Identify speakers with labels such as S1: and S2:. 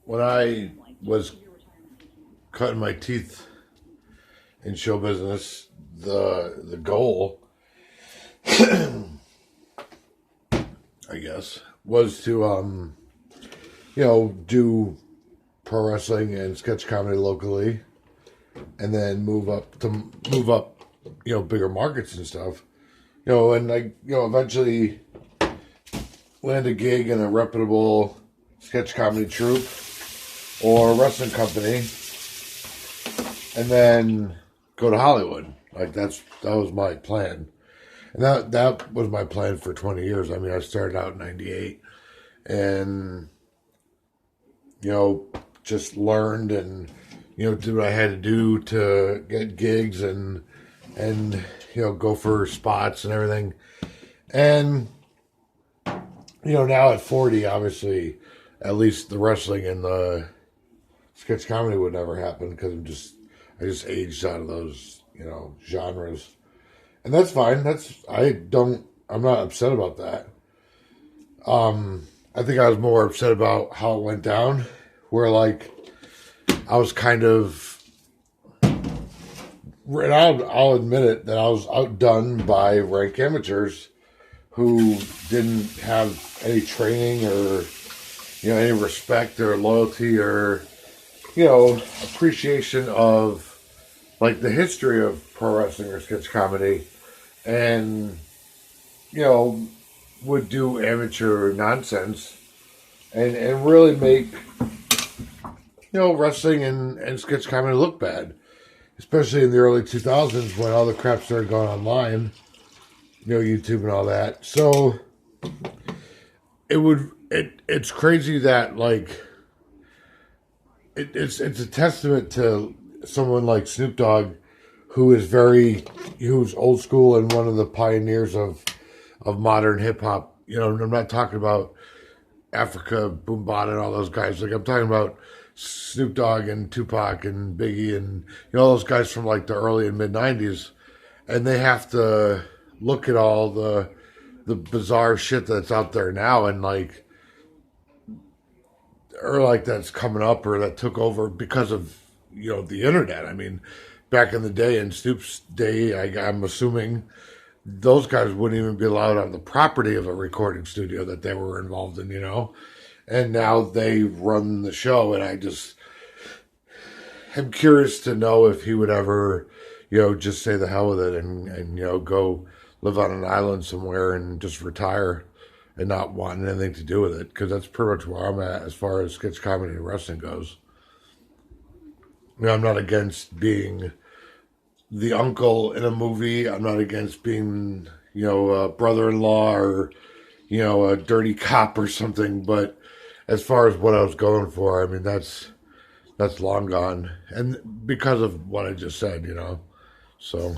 S1: when I was cutting my teeth in show business, the goal, I guess, was to do pro wrestling and sketch comedy locally, and then move up, bigger markets and stuff. And eventually land a gig in a reputable sketch comedy troupe or wrestling company, and then go to Hollywood. Like that was my plan, and that was my plan for 20 years. I mean, I started out in '98, and just learned and did what I had to do to get gigs and go for spots and everything. And now at 40, obviously, at least the wrestling and the sketch comedy would never happen because I just aged out of those genres, and that's fine. I'm not upset about that. I think I was more upset about how it went down, where like I was kind of, and I'll admit it, that I was outdone by rank amateurs who didn't have any training or any respect or loyalty or appreciation of like the history of pro wrestling or sketch comedy, and would do amateur nonsense and really make wrestling and sketch comedy look bad, especially in the early 2000s when all the crap started going online, YouTube and all that. So it's crazy that like it's a testament to someone like Snoop Dogg, who's old school and one of the pioneers of modern hip hop. I'm not talking about Africa, Boombada, and all those guys. Like I'm talking about Snoop Dogg and Tupac and Biggie and all those guys from like the early and mid '90s, and they have to look at all the bizarre shit that's out there now and like, or like that's coming up or that took over because of the internet. I mean, back in the day, in Snoop's day, I'm assuming those guys wouldn't even be allowed on the property of a recording studio that they were involved in, and now they run the show. And I just am curious to know if he would ever, just say the hell with it and go live on an island somewhere and just retire and not want anything to do with it. Because that's pretty much where I'm at as far as sketch comedy and wrestling goes. I'm not against being the uncle in a movie. I'm not against being, a brother-in-law or, a dirty cop or something. But as far as what I was going for, I mean, that's long gone. And because of what I just said, so.